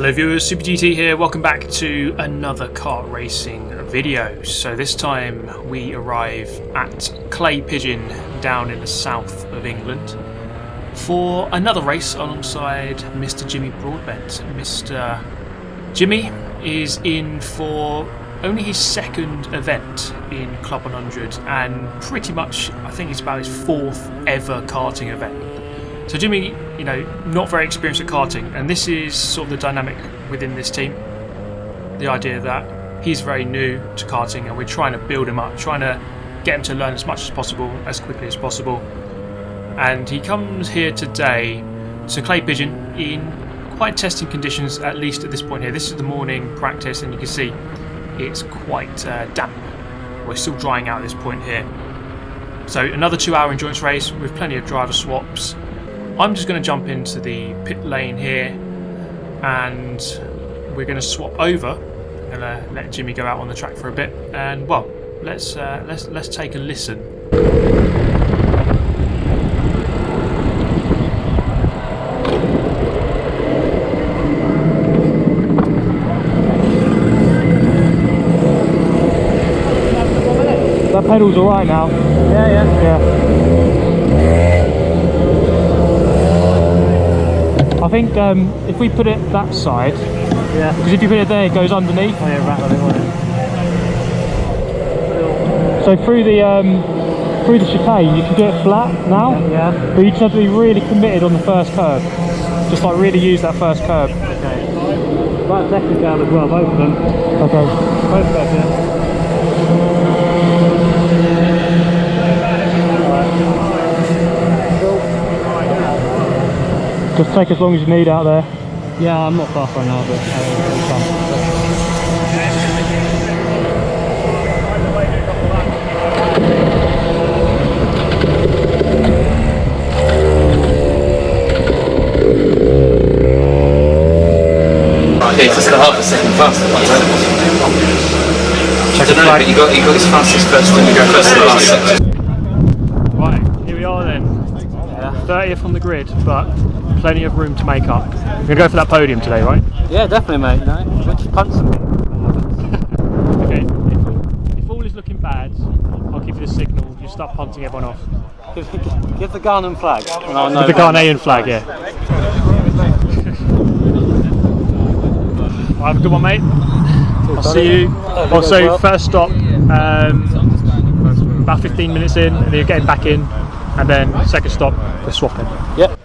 Hello viewers, Super GT here, welcome back to another kart racing video. So this time we arrive at Clay Pigeon down in the south of England for another race alongside Mr. Jimmy Broadbent. Mr. Jimmy is in for only his second event in Club 100 and pretty much I think it's about his fourth ever karting event. So Jimmy, not very experienced at karting, and this is sort of the dynamic within this team. The idea that he's very new to karting and we're trying to build him up, trying to get him to learn as much as possible, as quickly as possible. And he comes here today to Clay Pigeon in quite testing conditions, at least at this point here. This is the morning practice and you can see it's quite damp. We're still drying out at this point here. So another 2-hour endurance race with plenty of driver swaps. I'm just going to jump into the pit lane here and we're going to swap over. I'm going to let Jimmy go out on the track for a bit and well, let's take a listen. That pedal's alright now. Yeah. I think if we put it that side, because if you put it there, it goes underneath. Oh yeah, rattle it. So through the chicane, you can do it flat now. Yeah. But you just have to be really committed on the first curve. Just like really use that first curve. Okay. Right, second down as well, both of them. Okay. Both of them, yeah. Just take as long as you need out there. Yeah, I'm not far from now, but okay, just half a second faster. Check the flag. He got his fastest first when you go first to the last section. Right, here we are then. 30th on the grid, but plenty of room to make up. You're going to go for that podium today, right? Yeah, definitely, mate. Which punts them. Okay, if all is looking bad, I'll give you the signal. You start punting everyone off. Give the Ghanaian flag. And I'll know give the Ghanaian flag, yeah. Well, have a good one, mate. I'll see you. Also, first stop, about 15 minutes in, and then you're getting back in, and then second stop, we're swapping. Yep.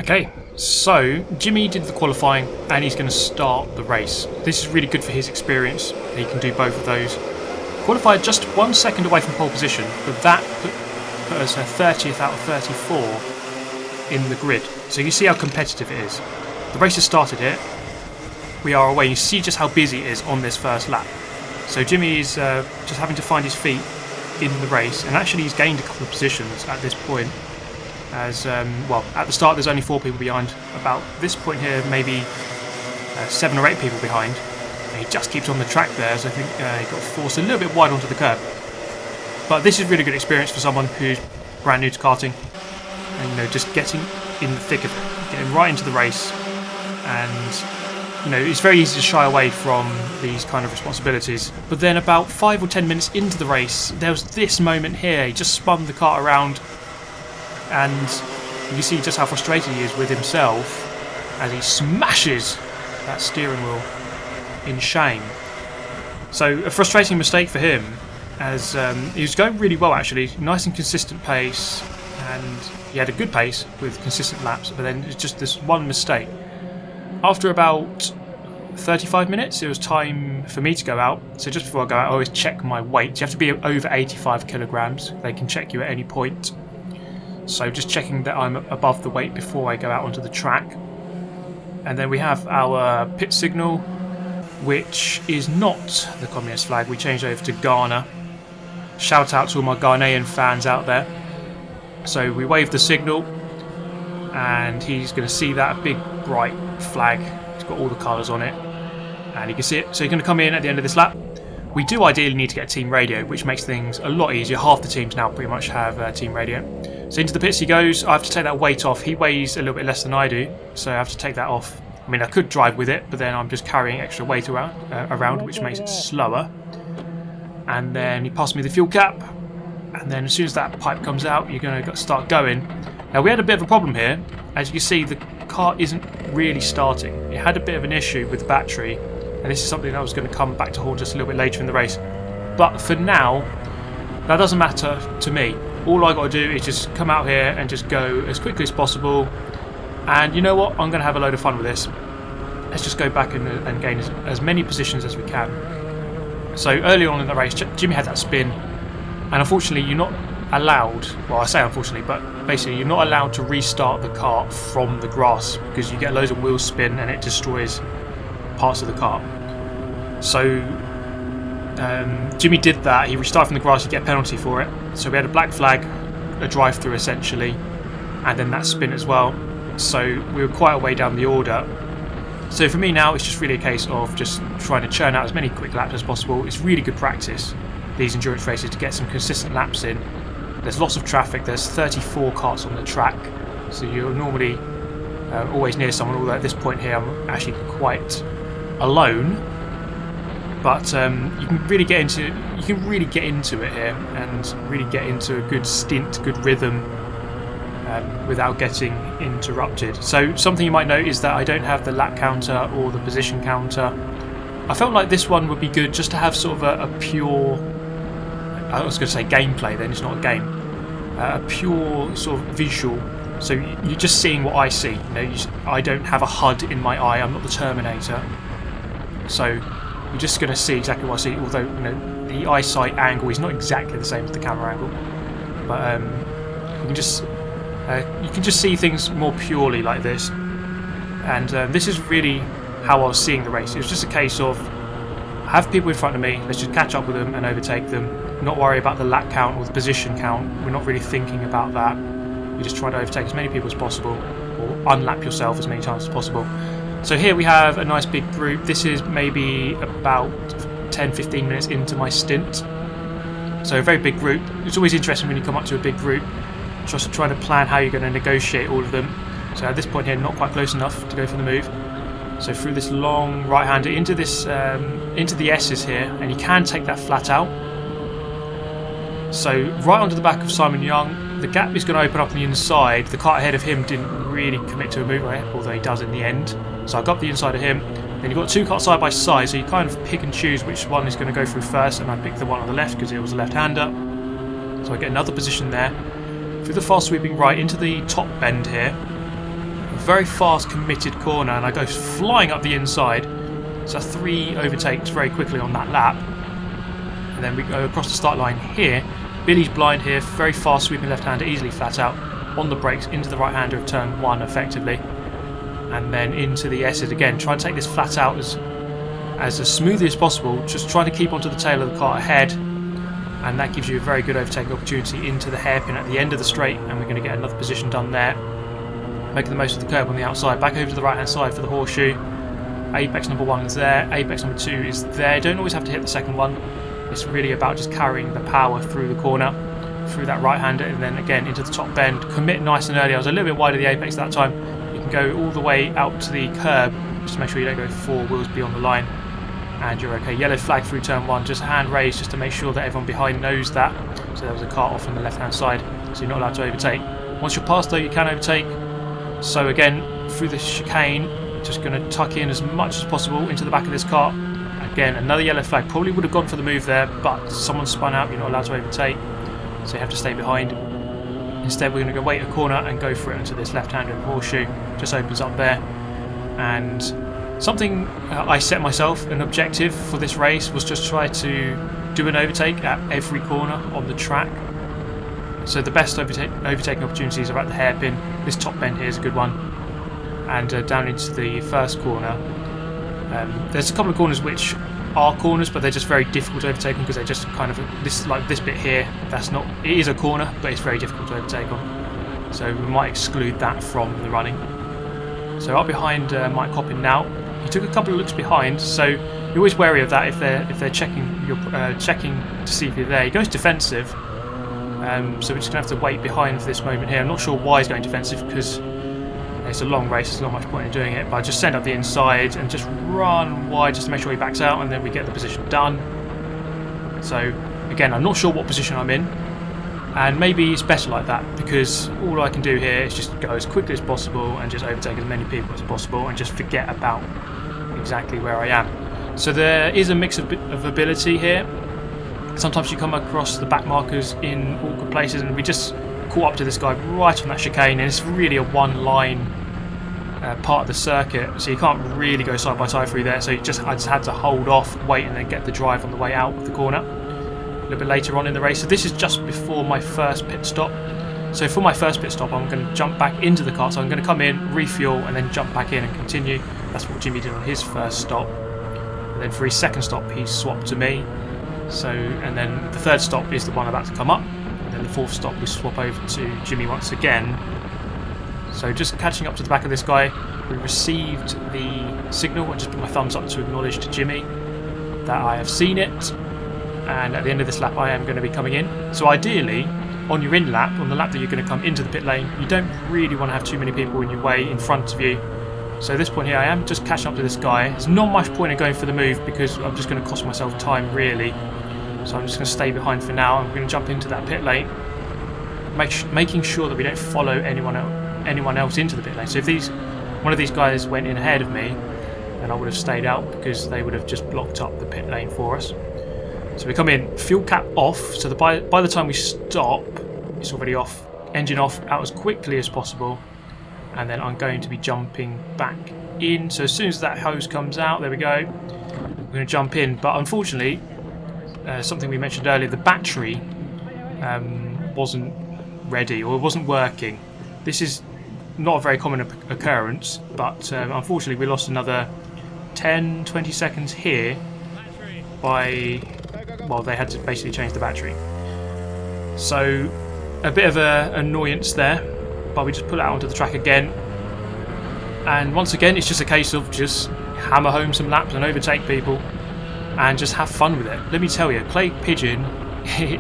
Okay, so Jimmy did the qualifying and he's going to start the race. This is really good for his experience. He can do both of those. Qualified just 1 second away from pole position, but that put us 30th out of 34 in the grid. So you see how competitive it is. The race has started here. We are away. You see just how busy it is on this first lap. So Jimmy is just having to find his feet in the race, and actually he's gained a couple of positions at this point. As well, at the start there's only 4 people behind. About this point here, maybe 7 or 8 people behind. And he just keeps on the track there, so I think he got forced a little bit wide onto the curb. But this is really good experience for someone who's brand new to karting, and just getting in the thick of it, getting right into the race. And it's very easy to shy away from these kind of responsibilities. But then about 5 or 10 minutes into the race, there was this moment here. He just spun the kart around. And you see just how frustrated he is with himself as he smashes that steering wheel in shame. So a frustrating mistake for him, as he was going really well actually, nice and consistent pace, and he had a good pace with consistent laps, but then it's just this one mistake. After about 35 minutes it was time for me to go out. So just before I go out I always check my weight. You have to be over 85 kilograms. They can check you at any point. So just checking that I'm above the weight before I go out onto the track. And then we have our pit signal, which is not the communist flag. We changed over to Ghana. Shout out to all my Ghanaian fans out there. So we wave the signal and he's going to see that big bright flag. It's got all the colours on it and you can see it. So you're going to come in at the end of this lap. We do ideally need to get a team radio, which makes things a lot easier. Half the teams now pretty much have team radio. So into the pits he goes. I have to take that weight off. He weighs a little bit less than I do, so I have to take that off. I mean, I could drive with it, but then I'm just carrying extra weight around, which makes it slower. And then he passed me the fuel cap, and then as soon as that pipe comes out, you're going to start going. Now, we had a bit of a problem here. As you can see, the car isn't really starting. It had a bit of an issue with the battery, and this is something that I was going to come back to haunt just a little bit later in the race. But for now, that doesn't matter to me. All I got to do is just come out here and just go as quickly as possible. And you know what? I'm going to have a load of fun with this. Let's just go back and gain as many positions as we can. So early on in the race, Jimmy had that spin, and unfortunately you're not allowed, well, I say unfortunately, but basically you're not allowed to restart the kart from the grass because you get loads of wheel spin and it destroys parts of the kart. So Jimmy did that. He restarted from the grass, you get a penalty for it. So we had a black flag, a drive through essentially, and then that spin as well. So we were quite a way down the order. So for me now, it's just really a case of just trying to churn out as many quick laps as possible. It's really good practice, these endurance races, to get some consistent laps in. There's lots of traffic. There's 34 karts on the track, so you're normally always near someone, although at this point here I'm actually quite alone. But you can really get into it here and really get into a good stint, good rhythm, without getting interrupted. So something you might note is that I don't have the lap counter or the position counter. I felt like this one would be good just to have sort of a pure, I was going to say gameplay, then it's not a game, a pure sort of visual. So you're just seeing what I see. I don't have a HUD in my eye. I'm not the Terminator. So you're just going to see exactly what I see. Although the eyesight angle is not exactly the same as the camera angle, but you can just see things more purely like this. And this is really how I was seeing the race. It was just a case of have people in front of me, let's just catch up with them and overtake them, not worry about the lap count or the position count. We're not really thinking about that. We're just trying to overtake as many people as possible, or unlap yourself as many times as possible. So here we have a nice big group. This is maybe about 10-15 minutes into my stint. So a very big group. It's always interesting when you come up to a big group, just trying to plan how you're going to negotiate all of them. So at this point here, not quite close enough to go for the move. So through this long right-hander into the S's here, and you can take that flat out. So right onto the back of Simon Young, the gap is going to open up on the inside. The kart ahead of him didn't really commit to a move, although he does in the end. So I got the inside of him. Then you've got two karts side by side, so you kind of pick and choose which one is going to go through first, and I picked the one on the left because it was a left-hander. So I get another position there. Through the fast sweeping right into the top bend here. A very fast committed corner, and I go flying up the inside. So 3 overtakes very quickly on that lap. And then we go across the start line here. Billy's blind here, very fast sweeping left-hander, easily flat out. On the brakes, into the right-hander of turn 1 effectively. And then into the S's again. Try and take this flat out as smoothly as possible. Just trying to keep onto the tail of the car ahead. And that gives you a very good overtaking opportunity into the hairpin at the end of the straight, and we're going to get another position done there. Making the most of the curb on the outside, back over to the right hand side for the horseshoe. Apex number 1 is there, apex number 2 is there. Don't always have to hit the second one. It's really about just carrying the power through the corner, through that right hander, and then again into the top bend. Commit nice and early. I was a little bit wide of the apex that time. You can go all the way out to the curb, just to make sure you don't go 4 wheels beyond the line. And you're okay. Yellow flag through turn 1, just hand raised just to make sure that everyone behind knows that. So there was a car off on the left hand side, so you're not allowed to overtake. Once you're past though, you can overtake. So again, through the chicane, just going to tuck in as much as possible into the back of this car. Again, another yellow flag. Probably would have gone for the move there, but someone spun out, you're not allowed to overtake. So you have to stay behind. Instead, we're going to go wait a corner and go for it into this left-hander horseshoe. Just opens up there. And something I set myself, an objective for this race, was just try to do an overtake at every corner on the track. So the best overtaking opportunities are at the hairpin. This top bend here is a good one. And down into the first corner. There's a couple of corners which are corners, but they're just very difficult to overtake because they're just kind of this bit here. That's not. It is a corner, but it's very difficult to overtake on. So we might exclude that from the running. So up behind Mike Coppin now. He took a couple of looks behind, so you're always wary of that if they're checking to see if you're there. He goes defensive, so we're just gonna have to wait behind for this moment here. I'm not sure why he's going defensive because It's a long race, there's not much point in doing it, but I just send up the inside and just run wide just to make sure he backs out, and then we get the position done. So again, I'm not sure what position I'm in, and maybe it's better like that, because all I can do here is just go as quickly as possible and just overtake as many people as possible and just forget about exactly where I am. So there is a mix of ability here. Sometimes you come across the back markers in awkward places, and we just caught up to this guy right on that chicane, and it's really a one-line part of the circuit, so you can't really go side by side through there. So I just had to hold off, wait, and then get the drive on the way out of the corner a little bit later on in the race. So this is just before my first pit stop. So for my first pit stop, I'm going to jump back into the car. So I'm going to come in, refuel, and then jump back in and continue. That's what Jimmy did on his first stop. And then for his second stop, he swapped to me. So, and then the third stop is the one about to come up. And then the fourth stop, we swap over to Jimmy once again. So just catching up to the back of this guy, we received the signal. I just put my thumbs up to acknowledge to Jimmy that I have seen it. And at the end of this lap, I am going to be coming in. So ideally, on your in lap, on the lap that you're going to come into the pit lane, you don't really want to have too many people in your way in front of you. So at this point here, I am just catching up to this guy. There's not much point in going for the move because I'm just going to cost myself time, really. So I'm just going to stay behind for now. I'm going to jump into that pit lane, making sure that we don't follow anyone else into the pit lane. So if one of these guys went in ahead of me, then I would have stayed out because they would have just blocked up the pit lane for us. So we come in, fuel cap off, so that by the time we stop, it's already off. Engine off, out as quickly as possible, and then I'm going to be jumping back in. So as soon as that hose comes out, there we go, we're going to jump in. But unfortunately, something we mentioned earlier, the battery wasn't ready, or it wasn't working. This is not a very common occurrence, but unfortunately we lost another 10-20 seconds here by... well, they had to basically change the battery. So a bit of an annoyance there, but we just pull it out onto the track again. And once again, it's just a case of just hammer home some laps and overtake people and just have fun with it. Let me tell you, Pigeon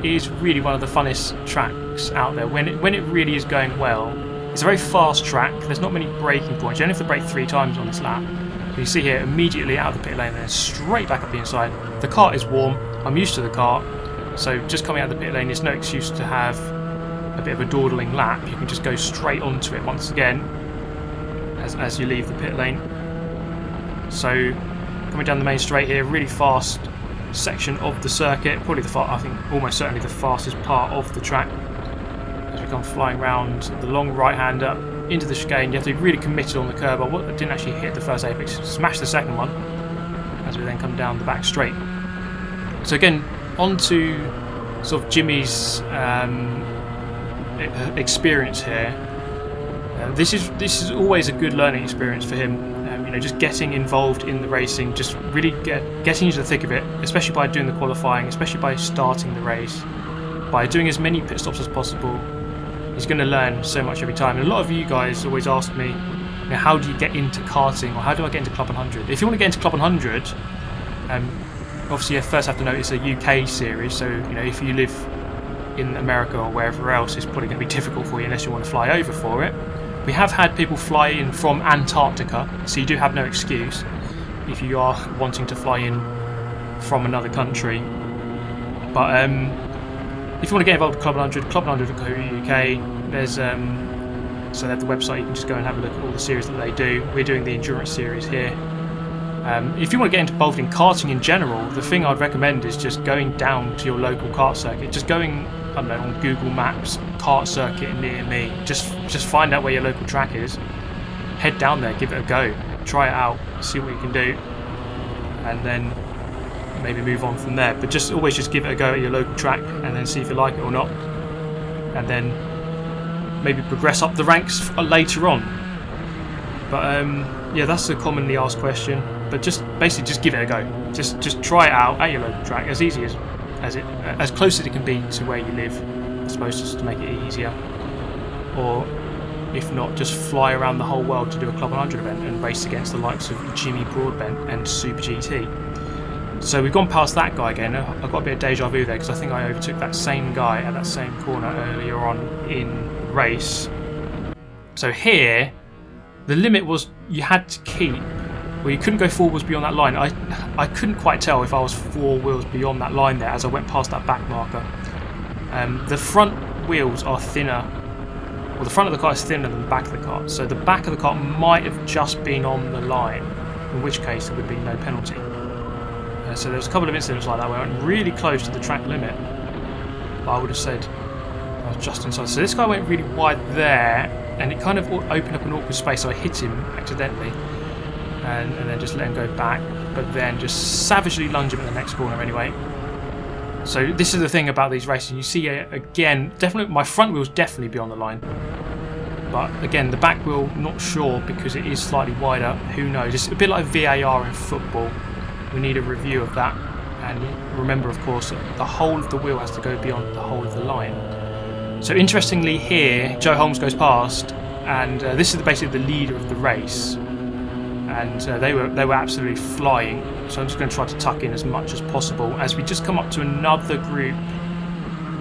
is really one of the funnest tracks out there. When it really is going well, it's a very fast track. There's not many braking points. You only have to brake 3 times on this lap. You see here, immediately out of the pit lane and then straight back up the inside. The kart is warm. I'm used to the kart, so just coming out of the pit lane, there's no excuse to have a bit of a dawdling lap. You can just go straight onto it once again as you leave the pit lane. So coming down the main straight here, really fast section of the circuit, probably I think almost certainly the fastest part of the track. As we come flying round the long right-hander into the chicane, you have to be really committed on the curb. I didn't actually hit the first apex, smashed the second one as we then come down the back straight. So again, on to sort of Jimmy's experience here. This is always a good learning experience for him. Just getting involved in the racing, just really getting into the thick of it, especially by doing the qualifying, especially by starting the race, by doing as many pit stops as possible. He's going to learn so much every time. And a lot of you guys always ask me, how do you get into karting, or how do I get into Club 100? If you want to get into Club 100, obviously you first have to know it's a UK series, so if you live in America or wherever else, it's probably going to be difficult for you unless you want to fly over for it. We have had people fly in from Antarctica, so you do have no excuse if you are wanting to fly in from another country. But if you want to get involved with Club 100, club100.co.uk, there's so they have the website. You can just go and have a look at all the series that they do. We're doing the endurance series here. If you want to get involved in karting in general, the thing I'd recommend is just going down to your local kart circuit. Just going, I don't know, on Google Maps, kart circuit near me. Just find out where your local track is. Head down there, give it a go, try it out, see what you can do, and then maybe move on from there. But always just give it a go at your local track, and then see if you like it or not, and then maybe progress up the ranks later on. But yeah, that's a commonly asked question. But basically just give it a go. Just try it out at your local track, as easy as close as it can be to where you live, I suppose, just to make it easier. Or if not, just fly around the whole world to do a Club 100 event and race against the likes of Jimmy Broadbent and Super GT. So we've gone past that guy again. I've got a bit of deja vu there because I think I overtook that same guy at that same corner earlier on in the race. So here, The limit was you had to keep, well, you couldn't go 4 wheels beyond that line. I couldn't quite tell if I was 4 wheels beyond that line there as I went past that back marker. The front wheels are thinner, well, the front of the car is thinner than the back of the car, so the back of the car might have just been on the line, in which case there would be no penalty. So there was a couple of incidents like that where I went really close to the track limit, but I would have said I was just inside. So this guy went really wide there, and it kind of opened up an awkward space, so I hit him accidentally, and then just let him go back, but then just savagely lunge him in the next corner anyway. So this is the thing about these races, you see again, definitely my front wheel's definitely beyond the line, but again the back wheel not sure because it is slightly wider, who knows. It's a bit like VAR in football, we need a review of that, and remember of course that the whole of the wheel has to go beyond the whole of the line. So interestingly here, Joe Holmes goes past, and this is basically the leader of the race, and they were absolutely flying. So I'm just going to try to tuck in as much as possible as we just come up to another group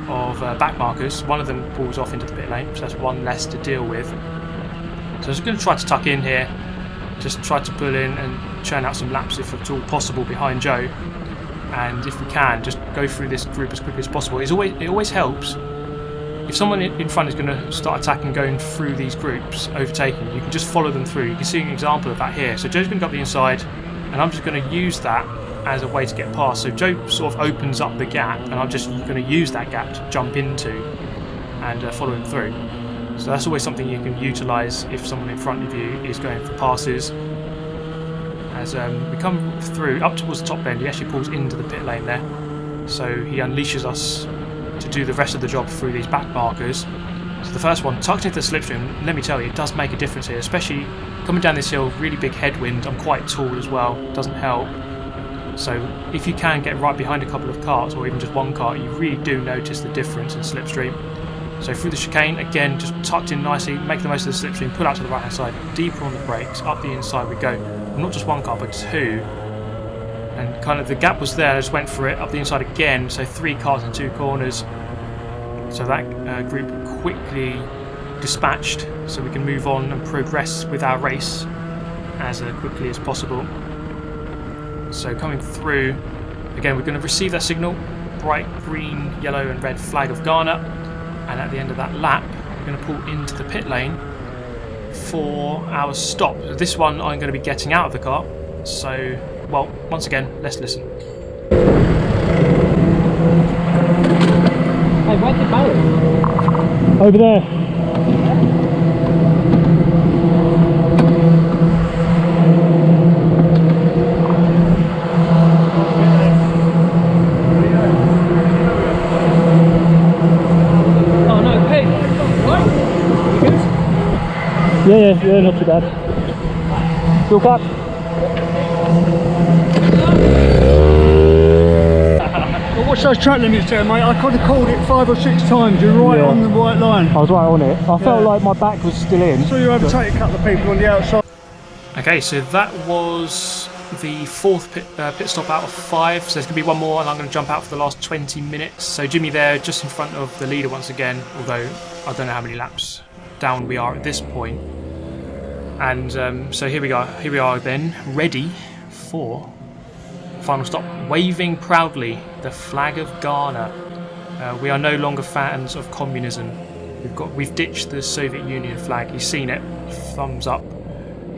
of back markers. One of them pulls off into the pit lane, so that's one less to deal with. So I'm just going to try to tuck in here, just try to pull in and churn out some laps if at all possible behind Joe, and if we can, just go through this group as quickly as possible. It always helps if someone in front is going to start attacking, going through these groups, overtaking, you can just follow them through. You can see an example of that here. So Joe's going to go up the inside, and I'm just going to use that as a way to get past. So Joe sort of opens up the gap, and I'm just going to use that gap to jump into and follow him through. So that's always something you can utilise if someone in front of you is going for passes. As we come through up towards the top end, he actually pulls into the pit lane there. So he unleashes us to do the rest of the job through these back markers. So the first one, tucked into the slipstream, let me tell you, it does make a difference here, especially coming down this hill, really big headwind. I'm quite tall as well, doesn't help. So if you can get right behind a couple of carts, or even just one cart, you really do notice the difference in slipstream. So through the chicane, again, just tucked in nicely, make the most of the slipstream, pull out to the right hand side, deeper on the brakes, up the inside we go. Not just one car, but 2. And kind of the gap was there, I just went for it, up the inside again, so 3 cars and 2 corners. So that group quickly dispatched, so we can move on and progress with our race as quickly as possible. So coming through, again we're going to receive that signal, bright green, yellow and red flag of Ghana, and at the end of that lap we're going to pull into the pit lane for our stop. This one I'm going to be getting out of the car, so well, once again, let's listen. Hey, where's the ballast? Over there. Oh no, hey! What? You good? Yeah, not too bad. Still up. Watch those track limits there, mate. I could have called it 5 or 6 times. You're right on the right line. I was right on it. I felt like my back was still in. So you overtake a couple of people on the outside. Okay, so that was the 4th pit stop out of 5. So there's going to be one more, and I'm going to jump out for the last 20 minutes. So Jimmy there, just in front of the leader once again, although I don't know how many laps down we are at this point. And so here we are then, ready for final stop, waving proudly the flag of Ghana. We are no longer fans of communism. We've ditched the Soviet Union flag. You've seen it, thumbs up.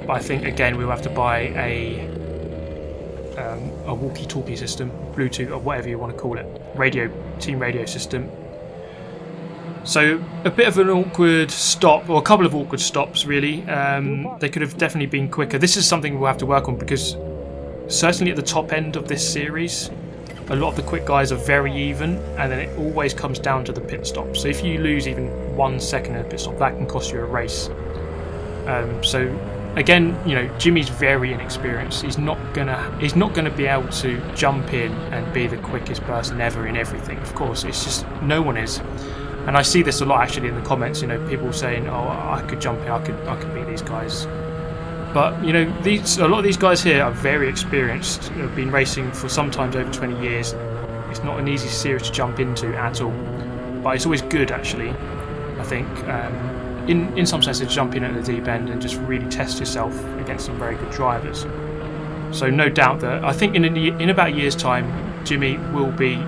But I think again we'll have to buy a walkie-talkie system, Bluetooth or whatever you want to call it, team radio system. So a bit of an awkward stop, or a couple of awkward stops really. They could have definitely been quicker. This is something we'll have to work on, because certainly at the top end of this series, a lot of the quick guys are very even, and then it always comes down to the pit stop. So if you lose even 1 second in a pit stop, that can cost you a race. So again, you know, Jimmy's very inexperienced. He's not gonna be able to jump in and be the quickest person ever in everything. Of course, it's just no one is. And I see this a lot actually in the comments. You know, people saying, "Oh, I could jump in, I could beat these guys." But you know, a lot of these guys here are very experienced. Have been racing for sometimes over 20 years. It's not an easy series to jump into at all. But it's always good, actually. I think in some sense, jump in at the deep end and just really test yourself against some very good drivers. So no doubt that I think in about a year's time, Jimmy will be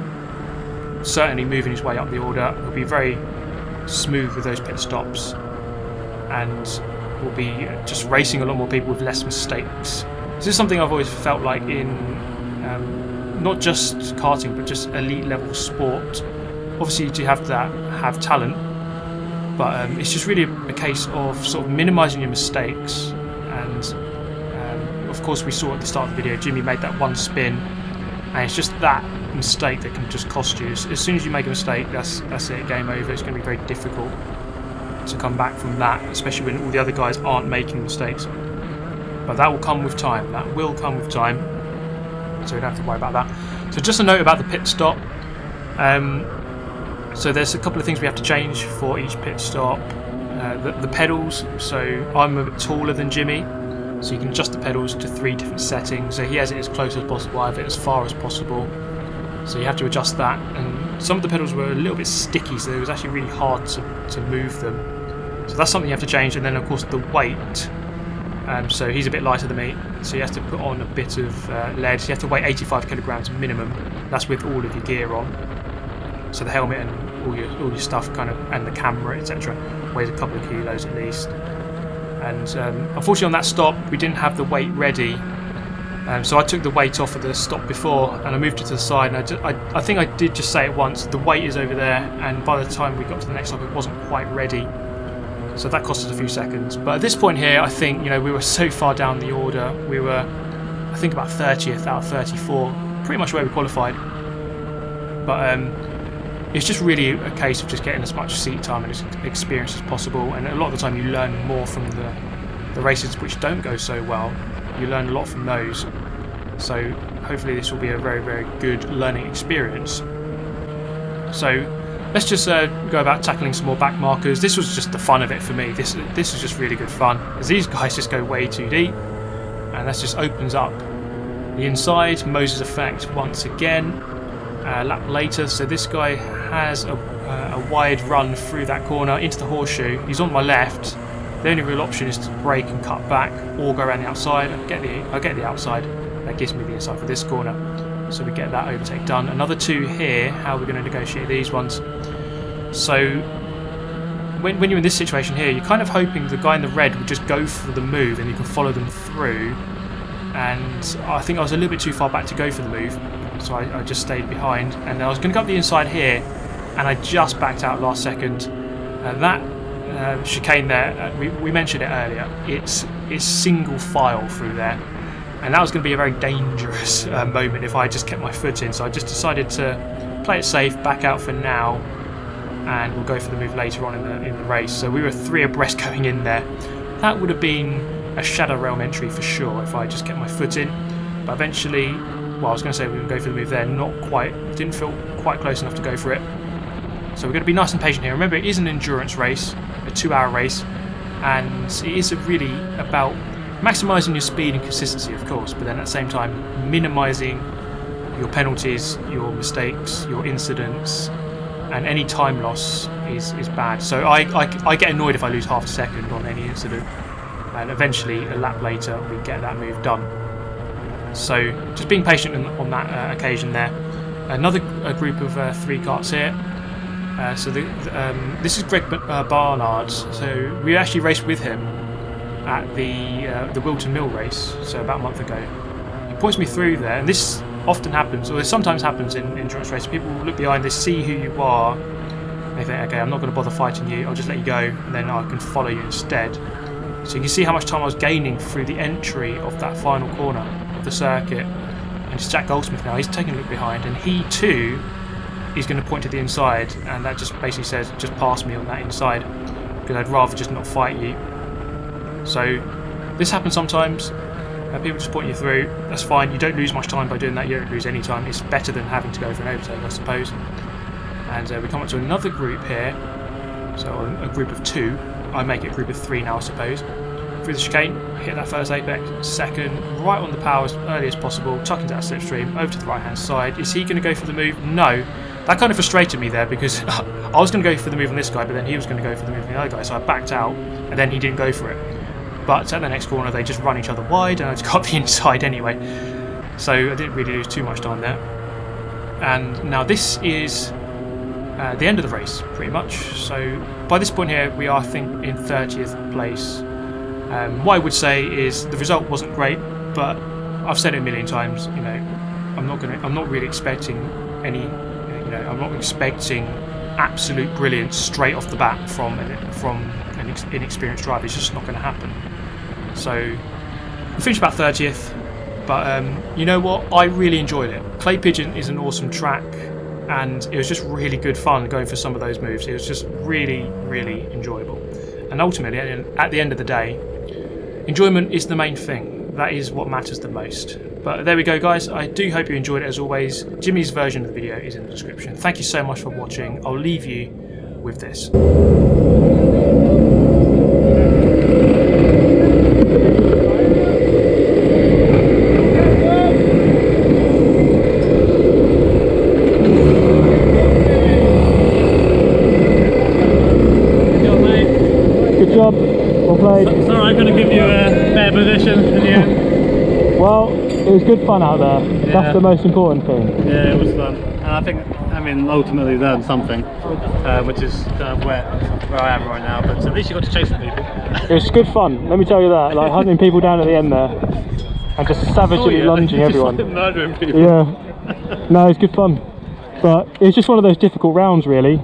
certainly moving his way up the order. He'll be very smooth with those pit stops, and will be just racing a lot more people with less mistakes. This is something I've always felt like in not just karting, but just elite level sport. Obviously, you do have to have talent, but it's just really a case of sort of minimising your mistakes. And of course, we saw at the start of the video, Jimmy made that one spin, and it's just that mistake that can just cost you. As soon as you make a mistake, that's it, game over. It's going to be very difficult to come back from that, especially when all the other guys aren't making mistakes. But that will come with time. That will come with time. So we don't have to worry about that. So just a note about the pit stop. So there's a couple of things we have to change for each pit stop. The pedals. So I'm a bit taller than Jimmy, so you can adjust the pedals to 3 different settings. So he has it as close as possible, I have it as far as possible. So you have to adjust that. And some of the pedals were a little bit sticky, so it was actually really hard to move them. So that's something you have to change. And then of course the weight. So he's a bit lighter than me, so you have to put on a bit of lead. So you have to weigh 85 kilograms minimum. That's with all of your gear on. So the helmet and all your stuff, kind of, and the camera, etc., weighs a couple of kilos at least. And unfortunately, on that stop, we didn't have the weight ready. So I took the weight off at the stop before, and I moved it to the side. And I think I did just say it once. The weight is over there, and by the time we got to the next stop, it wasn't quite ready. So that cost us a few seconds. But at this point here, I think, we were so far down the order. We were, I think, about 30th out of 34, pretty much where we qualified. But it's just really a case of just getting as much seat time and experience as possible. And a lot of the time you learn more from the races which don't go so well. You learn a lot from those. So hopefully this will be a very, very good learning experience. So let's just go about tackling some more back markers. This was just the fun of it for me. This is just really good fun, as these guys just go way too deep, and that just opens up the inside. Moses effect once again. A lap later, so this guy has a wide run through that corner into the horseshoe. He's on my left. The only real option is to brake and cut back, or go around the outside. I get the outside. That gives me the inside for this corner. So we get that overtake done. Another 2 here. How are we going to negotiate these ones? So when you're in this situation here, you're kind of hoping the guy in the red would just go for the move and you can follow them through. And I think I was a little bit too far back to go for the move, so I just stayed behind. And I was going to go up the inside here, and I just backed out last second. That chicane there, we mentioned it earlier, it's single file through there. And that was going to be a very dangerous moment if I just kept my foot in. So I just decided to play it safe, back out for now, and we'll go for the move later on in the race. So we were 3 abreast going in there. That would have been a shadow realm entry for sure if I just kept my foot in. But eventually, well, I was going to say we would go for the move there, not quite, didn't feel quite close enough to go for it. So we're going to be nice and patient here. Remember, it is an endurance race, a 2-hour race, and it is really about maximising your speed and consistency, of course, but then at the same time minimising your penalties, your mistakes, your incidents, and any time loss is bad. So I get annoyed if I lose half a second on any incident, and eventually a lap later we get that move done. So just being patient on that occasion there. Another group of 3 karts here. So this is Greg Barnard. So we actually raced with him at the Wilton Mill race, so about a month ago. He points me through there, and this often happens, or sometimes happens in endurance races. People look behind, they see who you are, they think, okay, I'm not going to bother fighting you, I'll just let you go, and then I can follow you instead. So you can see how much time I was gaining through the entry of that final corner of the circuit. And it's Jack Goldsmith now, he's taking a look behind, and he too is going to point to the inside, and that just basically says, just pass me on that inside, because I'd rather just not fight you. So this happens sometimes, people just point you through, that's fine, you don't lose much time by doing that, you don't lose any time, it's better than having to go for an overtake, I suppose. And we come up to another group here, so a group of 2, I make it a group of 3 now I suppose. Through the chicane, hit that first apex, second, right on the power as early as possible, tuck into that slipstream, over to the right hand side. Is he going to go for the move? No, That kind of frustrated me there because I was going to go for the move on this guy, but then he was going to go for the move on the other guy, so I backed out, and then he didn't go for it. But at the next corner, they just run each other wide, and I just got the inside anyway. So I didn't really lose too much time there. And now this is the end of the race, pretty much. So by this point here, we are, I think, in 30th place. What I would say is the result wasn't great, but I've said it a million times. You know, I'm not really expecting any. You know, I'm not expecting absolute brilliance straight off the bat from an inexperienced driver. It's just not going to happen. So we finished about 30th, but you know what? I really enjoyed it. Clay Pigeon is an awesome track, and it was just really good fun going for some of those moves. It was just really, really enjoyable. And ultimately, at the end of the day, enjoyment is the main thing. That is what matters the most. But there we go, guys. I do hope you enjoyed it as always. Jimmy's version of the video is in the description. Thank you so much for watching. I'll leave you with this. Good job. Well played. Sorry, I couldn't give you a better position in the end. Well, it was good fun out there. Yeah. That's the most important thing. Yeah, it was fun. And I think, ultimately learned something, which is kind of where I am right now. But at least you got to chase some people. It was good fun, let me tell you that. Like hunting people down at the end there and just savagely lunging everyone. Just like murdering people. Yeah. No, it's good fun. But it's just one of those difficult rounds, really.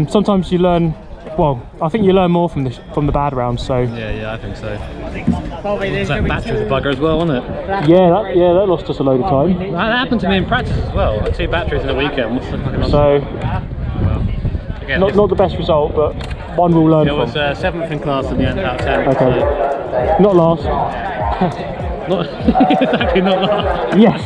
Sometimes you learn. Well, I think you learn more from the bad rounds. So Yeah, I think so. That battery was a bugger as well, wasn't it? yeah, that lost us a load of time. That happened to me in practice as well. 2 batteries in a weekend. So again, not the best result, but one we'll learn it was from. 7th in class in the end out of 10. Okay, So not last. not exactly not last. Yes.